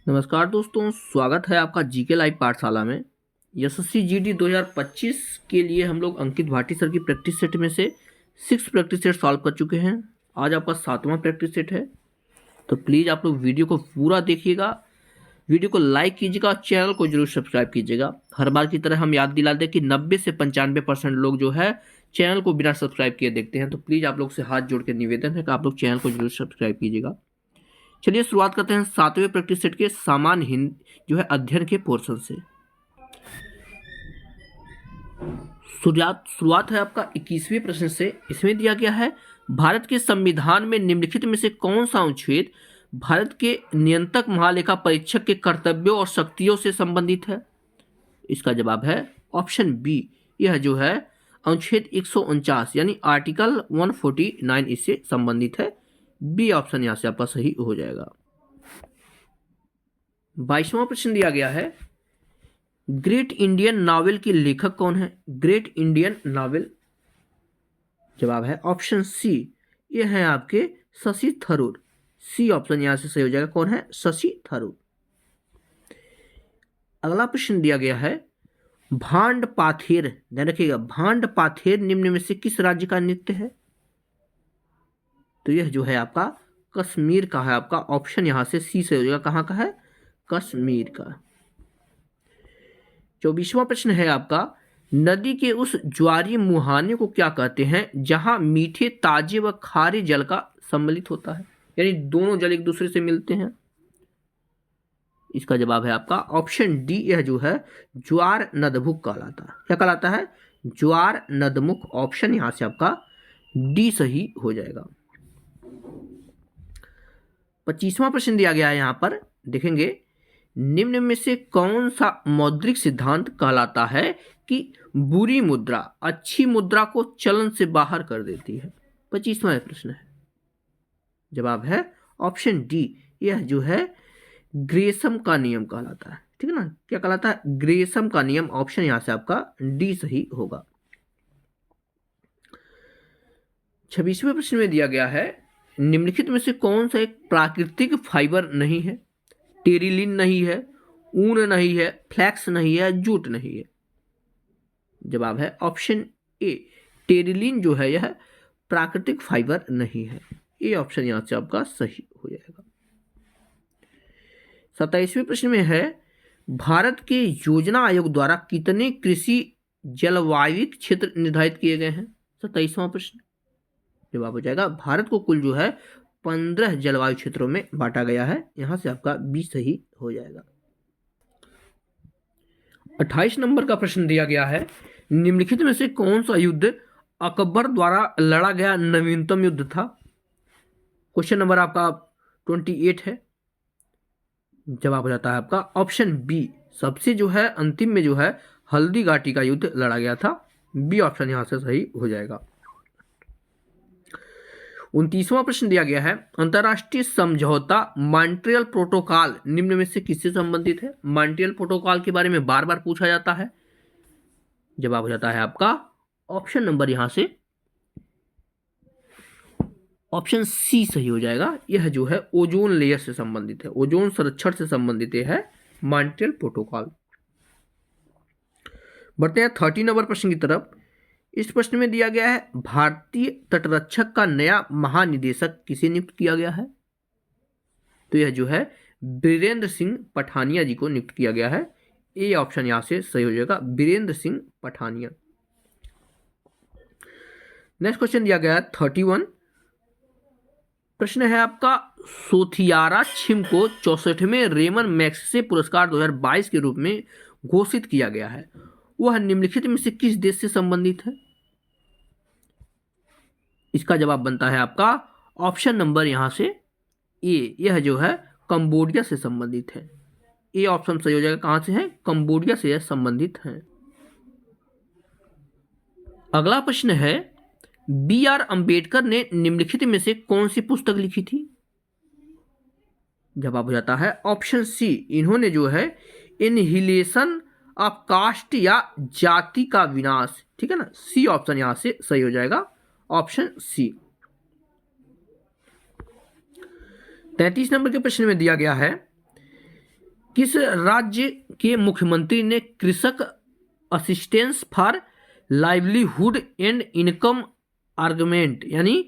नमस्कार दोस्तों, स्वागत है आपका जीके लाइव पाठशाला में। यशस्वी जीडी 2025 के लिए हम लोग अंकित भाटी सर की प्रैक्टिस सेट में से 6 प्रैक्टिस सेट सॉल्व कर चुके हैं। आज आपका 7वां प्रैक्टिस सेट है, तो प्लीज़ आप लोग वीडियो को पूरा देखिएगा, वीडियो को लाइक कीजिएगा और चैनल को जरूर सब्सक्राइब कीजिएगा। हर बार की तरह हम याद दिला दें कि 90 से 95% लोग जो है चैनल को बिना सब्सक्राइब किए देखते हैं, तो प्लीज़ आप लोग से हाथ जोड़ के निवेदन है कि आप लोग चैनल को जरूर सब्सक्राइब कीजिएगा। चलिए शुरुआत करते हैं 7वें प्रैक्टिस सेट के सामान्य हिंद जो है अध्ययन के पोर्शन से। शुरुआत है आपका 21वें प्रश्न से। इसमें दिया गया है, भारत के संविधान में निम्नलिखित में से कौन सा अनुच्छेद भारत के नियंत्रक महालेखा परीक्षक के कर्तव्यों और शक्तियों से संबंधित है? इसका जवाब है ऑप्शन बी, यह जो है अनुच्छेद 149 यानी आर्टिकल 149 इससे संबंधित है। बी ऑप्शन यहां से आपका सही हो जाएगा। 22वां प्रश्न दिया गया है, ग्रेट इंडियन नॉवेल के लेखक कौन है? ग्रेट इंडियन नॉवेल, जवाब है ऑप्शन सी, ये है आपके शशि थरूर। सी ऑप्शन यहां से सही हो जाएगा। कौन है? शशि थरूर। अगला प्रश्न दिया गया है, भांड पाथेर, ध्यान रखिएगा, भांड पाथेर निम्न में से किस राज्य का नृत्य है? तो यह जो है आपका कश्मीर का है। आपका ऑप्शन यहां से सी से हो जाएगा। कहां का है? कश्मीर का। 24वां प्रश्न है आपका, नदी के उस ज्वारीय मुहाने को क्या कहते हैं जहां मीठे, ताजे व खारे जल का सम्मिलित होता है, यानी दोनों जल एक दूसरे से मिलते हैं? इसका जवाब है आपका ऑप्शन डी, यह जो है ज्वार नदमुख कहलाता है। क्या कहलाता है? ज्वार नदमुख। ऑप्शन यहां से आपका डी सही हो जाएगा। 25वां प्रश्न दिया गया है, यहां पर देखेंगे, निम्न में से कौन सा मौद्रिक सिद्धांत कहलाता है कि बुरी मुद्रा अच्छी मुद्रा को चलन से बाहर कर देती है? 25वां प्रश्न है, जवाब है ऑप्शन डी, यह जो है ग्रेसम का नियम कहलाता है। ठीक है ना? क्या कहलाता है? ग्रेसम का नियम। ऑप्शन यहां से आपका डी सही होगा। 26वें प्रश्न में दिया गया है, निम्नलिखित में से कौन सा एक प्राकृतिक फाइबर नहीं है? टेरिलिन नहीं है, ऊन नहीं है, फ्लैक्स नहीं है, जूट नहीं है। जवाब है ऑप्शन ए, टेरिलिन जो है यह प्राकृतिक फाइबर नहीं है। ये ऑप्शन यहां से आपका सही हो जाएगा। 27वें प्रश्न में है, भारत के योजना आयोग द्वारा कितने कृषि जलवायु क्षेत्र निर्धारित किए गए हैं? 27वां प्रश्न, जवाब हो जाएगा, भारत को कुल जो है 15 जलवायु क्षेत्रों में बांटा गया है। यहां से आपका बी सही हो जाएगा। 28 नंबर का प्रश्न दिया गया है, निम्नलिखित में से कौन सा युद्ध अकबर द्वारा लड़ा गया नवीनतम युद्ध था? क्वेश्चन नंबर आपका 28 है। जवाब हो जाता है आपका ऑप्शन बी, सबसे जो है अंतिम में जो है हल्दी घाटी का युद्ध लड़ा गया था। बी ऑप्शन यहां से सही हो जाएगा। 29वां प्रश्न दिया गया है, अंतरराष्ट्रीय समझौता मॉन्ट्रियल प्रोटोकॉल निम्न में से किससे संबंधित है? मॉन्ट्रियल प्रोटोकॉल के बारे में बार बार पूछा जाता है। जवाब हो जाता है आपका ऑप्शन नंबर यहां से ऑप्शन सी सही हो जाएगा। यह जो है ओजोन लेयर से संबंधित है, ओजोन संरक्षण से संबंधित है मॉन्ट्रियल प्रोटोकॉल। बढ़ते हैं 30 नंबर प्रश्न की तरफ। इस प्रश्न में दिया गया है, भारतीय तटरक्षक का नया महानिदेशक किसे नियुक्त किया गया है? तो यह जो है बीरेंद्र सिंह पठानिया जी को नियुक्त किया गया है। ए ऑप्शन यहां से सही हो जाएगा, बीरेंद्र सिंह पठानिया। नेक्स्ट क्वेश्चन दिया गया है 31। प्रश्न है आपका, सोथियारा छिम को 64वें रेमन मैग्सेसे पुरस्कार 2022 के रूप में घोषित किया गया है, वह निम्नलिखित में से किस देश से संबंधित है? इसका जवाब बनता है आपका ऑप्शन नंबर यहां से ए, यह जो है कंबोडिया से संबंधित है। ए ऑप्शन सही हो जाएगा। कहां से है? कंबोडिया से यह संबंधित है। अगला प्रश्न है, बी आर अंबेडकर ने निम्नलिखित में से कौन सी पुस्तक लिखी थी? जवाब हो जाता है ऑप्शन सी, इन्होंने जो है इनहिलेशन ऑफ कास्ट या जाति का विनाश। ठीक है ना? सी ऑप्शन यहां से सही हो जाएगा, ऑप्शन सी। 33 नंबर के प्रश्न में दिया गया है, किस राज्य के मुख्यमंत्री ने कृषक assistance for livelihood and income argument यानी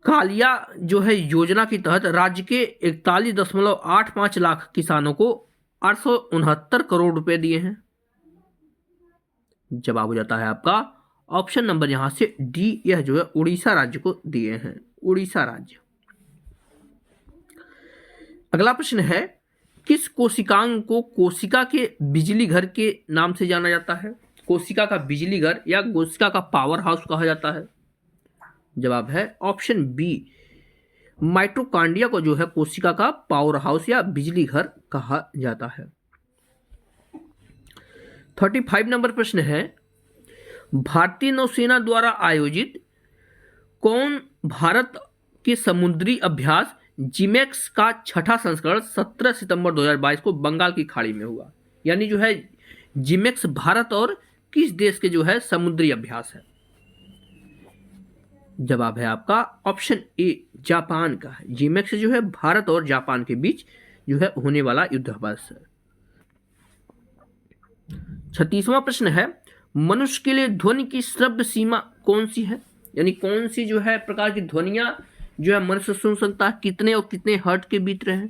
कालिया जो है योजना के तहत राज्य के 41.85 लाख किसानों को 869 करोड़ रुपए दिए हैं? जवाब हो जाता है आपका ऑप्शन नंबर यहां से डी, यह जो है उड़ीसा राज्य को दिए हैं, उड़ीसा राज्य। अगला प्रश्न है, किस कोशिकांग को कोशिका के बिजली घर के नाम से जाना जाता है? कोशिका का बिजली घर या कोशिका का पावर हाउस कहा जाता है? जवाब है ऑप्शन बी, माइटोकॉन्ड्रिया को जो है कोशिका का पावर हाउस या बिजली घर कहा जाता है। 35 नंबर प्रश्न है, भारतीय नौसेना द्वारा आयोजित कौन भारत के समुद्री अभ्यास जिमेक्स का छठा संस्करण 17 सितंबर 2022 को बंगाल की खाड़ी में हुआ? यानी जो है जिमेक्स भारत और किस देश के जो है समुद्री अभ्यास है? जवाब है आपका ऑप्शन ए, जापान का है। जिमेक्स जो है भारत और जापान के बीच जो है होने वाला युद्धाभ्यास है। 36वां प्रश्न है, मनुष्य के लिए ध्वनि की श्रव्य सीमा कौन सी है? यानी कौन सी जो है प्रकार की ध्वनियां जो है मनुष्य सुन सकता है, कितने और कितने हर्ट के बीच रहे?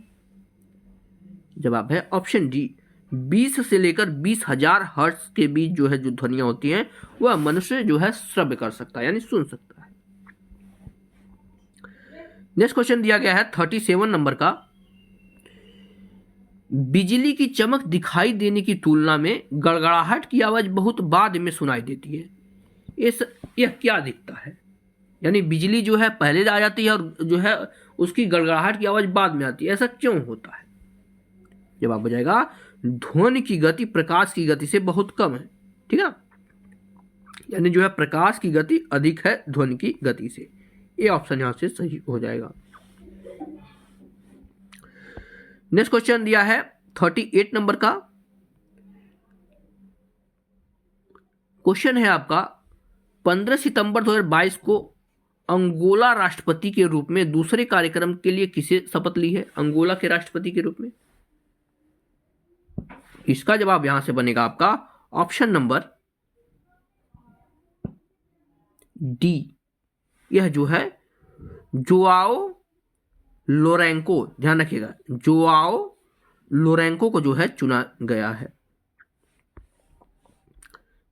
जवाब है ऑप्शन डी, 20 से लेकर 20,000 हर्ट्ज के बीच जो है जो ध्वनियां होती हैं वह मनुष्य जो है श्रव्य कर सकता है यानी सुन सकता है। नेक्स्ट क्वेश्चन दिया गया है 37 नंबर का, बिजली की चमक दिखाई देने की तुलना में गड़गड़ाहट की आवाज बहुत बाद में सुनाई देती है। यह क्या दिखता है? यानी बिजली जो है पहले आ जाती है और जो है उसकी गड़गड़ाहट की आवाज बाद में आती है, ऐसा क्यों होता है? जवाब हो जाएगा ध्वनि की गति प्रकाश की गति से बहुत कम है। ठीक है, यानी जो है प्रकाश की गति अधिक है ध्वनि की गति से। ये ऑप्शन यहां से सही हो जाएगा। नेक्स्ट क्वेश्चन दिया है 38 नंबर का, क्वेश्चन है आपका, 15 सितंबर 2022 को अंगोला राष्ट्रपति के रूप में दूसरे कार्यक्रम के लिए किसे शपथ ली है? अंगोला के राष्ट्रपति के रूप में। इसका जवाब यहां से बनेगा आपका ऑप्शन नंबर डी, यह जो है जोआओ लोरेंको, ध्यान रखिएगा जोआओ लोरेंको को जो है चुना गया है।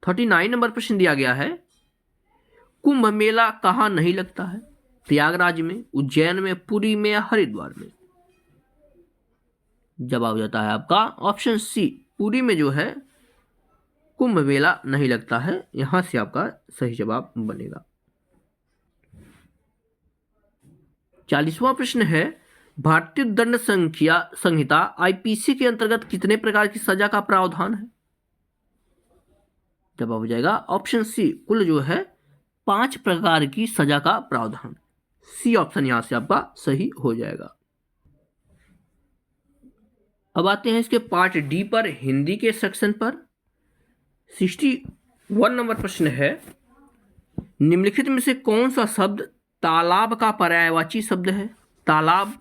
39 नंबर प्रश्न दिया गया है, कुंभ मेला कहां नहीं लगता है? प्रयागराज में, उज्जैन में, पुरी में या हरिद्वार में? जवाब हो जाता है आपका ऑप्शन सी, पुरी में जो है कुंभ मेला नहीं लगता है, यहां से आपका सही जवाब बनेगा। 40वां प्रश्न है, भारतीय दंड संहिता आईपीसी के अंतर्गत कितने प्रकार की सजा का प्रावधान है? जवाब हो जाएगा ऑप्शन सी, कुल जो है 5 प्रकार की सजा का प्रावधान। सी ऑप्शन यहां से आपका सही हो जाएगा। अब आते हैं इसके पार्ट डी पर, हिंदी के सेक्शन पर। 61 नंबर प्रश्न है, निम्नलिखित में से कौन सा शब्द तालाब का पर्यायवाची शब्द है? तालाब।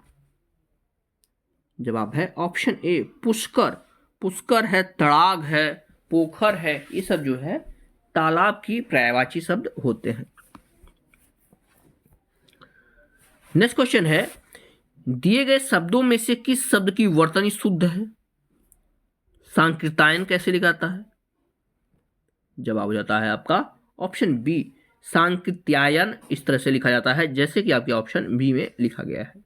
जवाब है ऑप्शन ए, पुष्कर। पुष्कर है, तड़ाग है, पोखर है, ये सब जो है तालाब की पर्यायवाची शब्द होते हैं। नेक्स्ट क्वेश्चन है, दिए गए शब्दों में से किस शब्द की वर्तनी शुद्ध है? सांकृत्यायन कैसे लिखाता है? जवाब हो जाता है आपका ऑप्शन बी, सांकृत्यायन इस तरह से लिखा जाता है जैसे कि आपके ऑप्शन बी में लिखा गया है।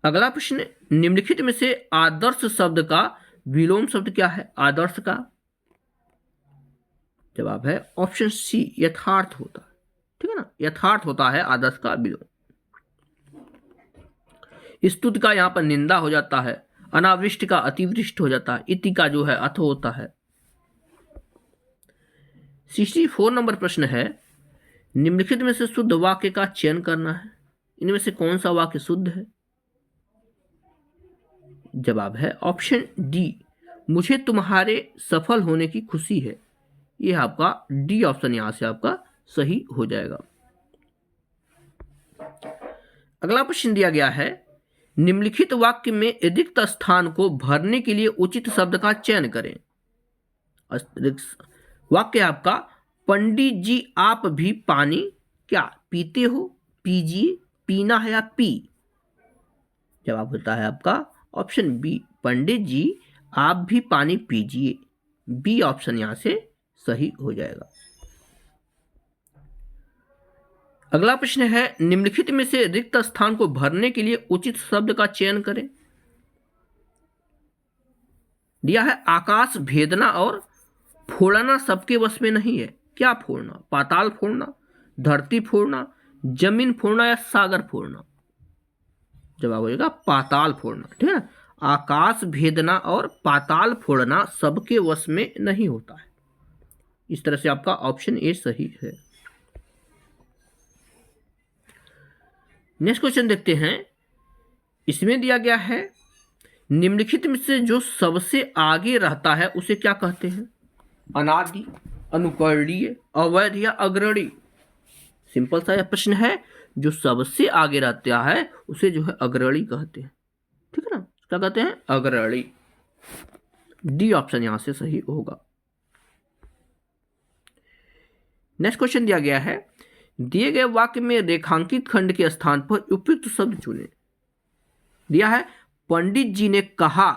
अगला प्रश्न, निम्नलिखित में से आदर्श शब्द का विलोम शब्द क्या है? आदर्श का जवाब है ऑप्शन सी, यथार्थ होता है। ठीक है ना, यथार्थ होता है आदर्श का विलोम। स्तुति का यहां पर निंदा हो जाता है, अनावृष्टि का अतिवृष्टि हो जाता है, इति का जो है अथ होता है। 64 नंबर प्रश्न है, निम्नलिखित में से शुद्ध वाक्य का चयन करना है, इनमें से कौन सा वाक्य शुद्ध है? जवाब है ऑप्शन डी, मुझे तुम्हारे सफल होने की खुशी है। यह आपका डी ऑप्शन यहां से आपका सही हो जाएगा। अगला प्रश्न दिया गया है, निम्नलिखित वाक्य में रिक्त स्थान को भरने के लिए उचित शब्द का चयन करें। वाक्य आपका, पंडित जी आप भी पानी क्या पीते हो? पीजिए, पीना है या पी? जवाब होता है आपका ऑप्शन बी, पंडित जी आप भी पानी पीजिए। बी ऑप्शन यहां से सही हो जाएगा। अगला प्रश्न है, निम्नलिखित में से रिक्त स्थान को भरने के लिए उचित शब्द का चयन करें। दिया है, आकाश भेदना और फोड़ना सबके वश में नहीं है। क्या फोड़ना? पाताल फोड़ना, धरती फोड़ना, जमीन फोड़ना या सागर फोड़ना? जवाब होगा पाताल फोड़ना। ठीक है, आकाश भेदना और पाताल फोड़ना सबके वश में नहीं होता है। इस तरह से आपका ऑप्शन ए सही है। नेक्स्ट क्वेश्चन देखते हैं। इसमें दिया गया है, निम्नलिखित में से जो सबसे आगे रहता है उसे क्या कहते हैं? अनादि, अनुकरणीय, अवैध या अग्रणी? सिंपल सा यह प्रश्न है। जो सबसे आगे रहता है उसे जो है अग्रणी कहते हैं। ठीक है ना, क्या कहते हैं? अग्रणी। डी ऑप्शन यहां से सही होगा। नेक्स्ट क्वेश्चन दिया गया है, दिए गए वाक्य में रेखांकित खंड के स्थान पर उपयुक्त शब्द चुनें। दिया है, पंडित जी ने कहा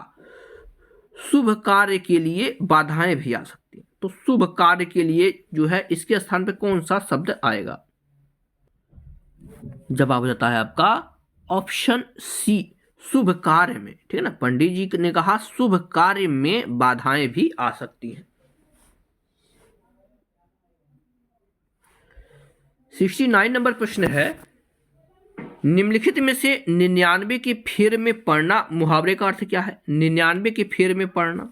शुभ कार्य के लिए बाधाएं भी आ सकती हैं। तो शुभ कार्य के लिए जो है इसके स्थान पर कौन सा शब्द आएगा? जवाब हो जाता है आपका ऑप्शन सी, शुभ कार्य में। ठीक है ना, पंडित जी ने कहा शुभ कार्य में बाधाएं भी आ सकती हैं। 69 नंबर प्रश्न है, निम्नलिखित में से 99 के फेर में पड़ना मुहावरे का अर्थ क्या है? 99 के फेर में पड़ना।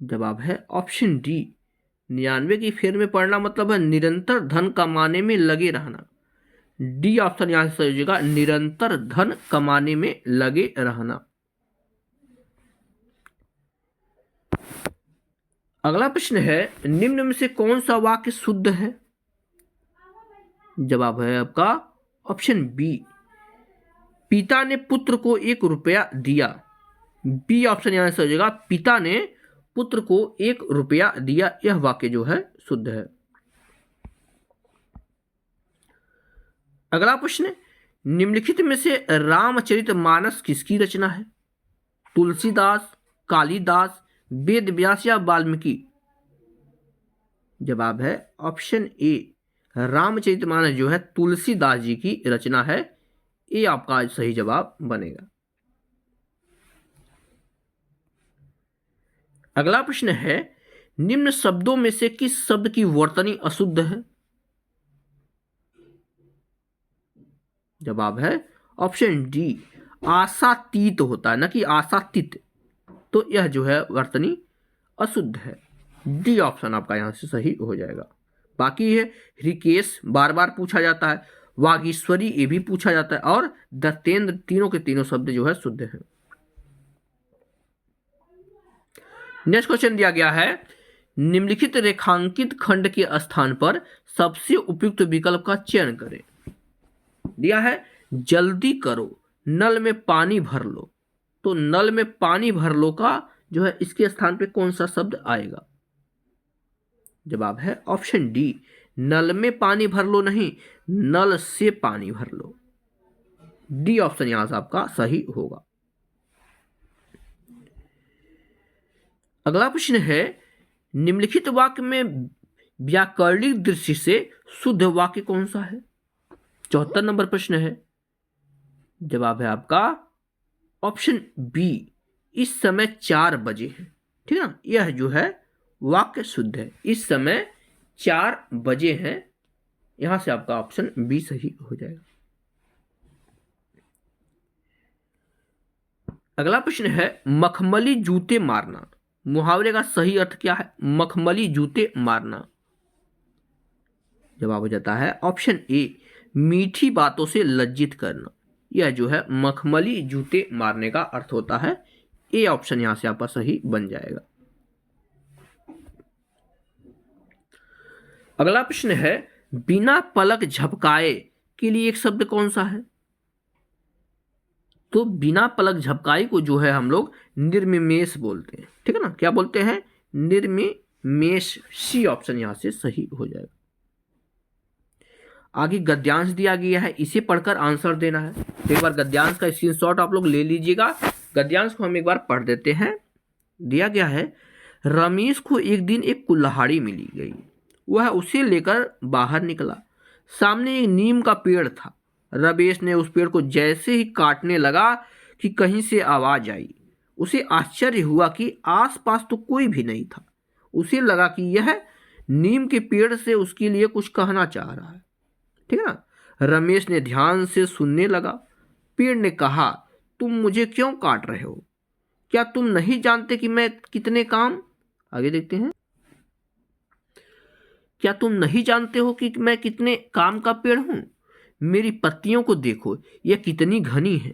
जवाब है ऑप्शन डी, 99 की फेर में पड़ना मतलब है निरंतर धन कमाने में लगे रहना। डी ऑप्शन यहां से सही हो जाएगा, निरंतर धन कमाने में लगे रहना। अगला प्रश्न है, निम्न में से कौन सा वाक्य शुद्ध है? जवाब है आपका ऑप्शन बी, पिता ने पुत्र को 1 रुपया दिया। बी ऑप्शन यहां से हो जाएगा, पिता ने पुत्र को 1 रुपया दिया। यह वाक्य जो है शुद्ध है। अगला प्रश्न, निम्नलिखित में से रामचरितमानस किसकी रचना है? तुलसीदास, कालिदास, वेद व्यास या वाल्मीकि? जवाब है ऑप्शन ए, रामचरितमानस जो है तुलसीदास जी की रचना है। ये आपका सही जवाब बनेगा। अगला प्रश्न है, निम्न शब्दों में से किस शब्द की वर्तनी अशुद्ध है? जवाब है ऑप्शन डी, आशातीत होता है ना कि आशातीत। तो यह जो है वर्तनी अशुद्ध है। डी ऑप्शन आपका यहां से सही हो जाएगा। बाकी है ऋकेश बार बार पूछा जाता है, वागीश्वरी ये भी पूछा जाता है, और दत्तेंद्र, तीनों के तीनों शब्द जो है शुद्ध हैं। नेक्स्ट क्वेश्चन दिया गया है, निम्नलिखित रेखांकित खंड के स्थान पर सबसे उपयुक्त विकल्प का चयन करें। दिया है, जल्दी करो, नल में पानी भर लो। तो नल में पानी भर लो का जो है इसके स्थान पे कौन सा शब्द आएगा? जवाब है ऑप्शन डी, नल में पानी भर लो नहीं, नल से पानी भर लो। डी ऑप्शन यहां से आपका सही होगा। अगला प्रश्न है, निम्नलिखित वाक्य में व्याकरणिक दृष्टि से शुद्ध वाक्य कौन सा है? 74 नंबर प्रश्न है। जवाब है आपका ऑप्शन बी, इस समय 4 बजे है। ठीक है ना, यह जो है वाक्य शुद्ध है। इस समय 4 बजे हैं। यहां से आपका ऑप्शन बी सही हो जाएगा। अगला प्रश्न है, मखमली जूते मारना मुहावरे का सही अर्थ क्या है? मखमली जूते मारना। जवाब हो जाता है ऑप्शन ए, मीठी बातों से लज्जित करना। यह जो है मखमली जूते मारने का अर्थ होता है। ए ऑप्शन यहां से आपका सही बन जाएगा। अगला प्रश्न है, बिना पलक झपकाए के लिए एक शब्द कौन सा है? तो बिना पलक झपकाई को जो है हम लोग निर्मिमेष बोलते हैं, ठीक है ना। क्या बोलते हैं? निर्मिमेष। सी ऑप्शन यहां से सही हो जाएगा। आगे गद्यांश दिया गया है, इसे पढ़कर आंसर देना है। तो एक बार गद्यांश का स्क्रीनशॉट आप लोग ले लीजिएगा। गद्यांश को हम एक बार पढ़ देते हैं। दिया गया है, रमेश को एक दिन एक कुल्हाड़ी मिली गई। वह उसे लेकर बाहर निकला। सामने एक नीम का पेड़ था। रमेश ने उस पेड़ को जैसे ही काटने लगा कि कहीं से आवाज आई। उसे आश्चर्य हुआ कि आसपास तो कोई भी नहीं था। उसे लगा कि यह नीम के पेड़ से उसके लिए कुछ कहना चाह रहा है, ठीक है ना। रमेश ने ध्यान से सुनने लगा। पेड़ ने कहा, तुम मुझे क्यों काट रहे हो? क्या तुम नहीं जानते कि मैं कितने काम, आगे देखते हैं, क्या तुम नहीं जानते हो कि मैं कितने काम का पेड़ हूं? मेरी पत्तियों को देखो, यह कितनी घनी है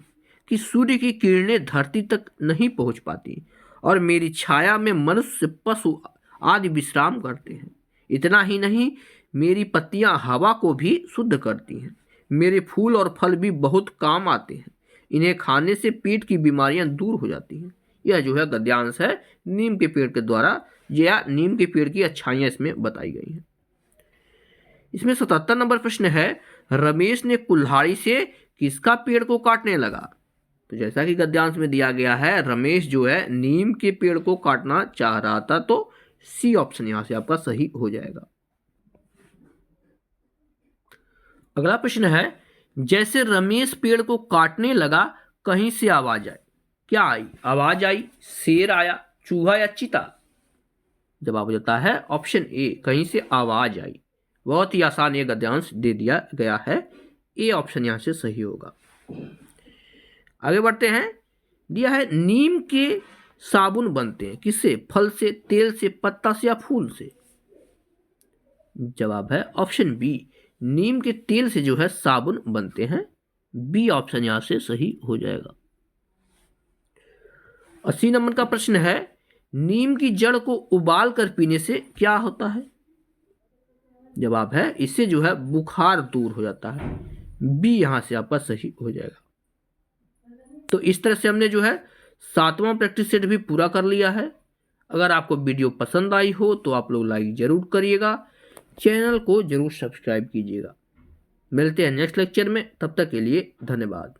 कि सूर्य की किरणें धरती तक नहीं पहुंच पाती, और मेरी छाया में मनुष्य, पशु आदि विश्राम करते हैं। इतना ही नहीं, मेरी पत्तियां हवा को भी शुद्ध करती हैं। मेरे फूल और फल भी बहुत काम आते हैं। इन्हें खाने से पेट की बीमारियां दूर हो जाती हैं। यह जो है गद्यांश है नीम के पेड़ के द्वारा, या नीम के पेड़ की अच्छाइयां इसमें बताई गई हैं। इसमें 77 नंबर प्रश्न है, रमेश ने कुल्हाड़ी से किसका पेड़ को काटने लगा? तो जैसा कि गद्यांश में दिया गया है, रमेश जो है नीम के पेड़ को काटना चाह रहा था। तो सी ऑप्शन यहां से आपका सही हो जाएगा। अगला प्रश्न है, जैसे रमेश पेड़ को काटने लगा कहीं से आवाज आई। क्या आई? आवाज आई, शेर आया, चूहा या चीता? जवाब हो जाता है ऑप्शन ए, कहीं से आवाज आई। बहुत ही आसान ये गद्यांश दे दिया गया है। ए ऑप्शन यहां से सही होगा। आगे बढ़ते हैं। दिया है, नीम के साबुन बनते हैं किससे? फल से, तेल से, पत्ता से या फूल से? जवाब है ऑप्शन बी, नीम के तेल से जो है साबुन बनते हैं। बी ऑप्शन यहां से सही हो जाएगा। 80 नंबर का प्रश्न है, नीम की जड़ को उबाल कर पीने से क्या होता है? जवाब है, इससे जो है बुखार दूर हो जाता है। बी यहां से आपका सही हो जाएगा। तो इस तरह से हमने जो है 7वां प्रैक्टिस सेट भी पूरा कर लिया है। अगर आपको वीडियो पसंद आई हो तो आप लोग लाइक जरूर करिएगा, चैनल को जरूर सब्सक्राइब कीजिएगा। मिलते हैं नेक्स्ट लेक्चर में, तब तक के लिए धन्यवाद।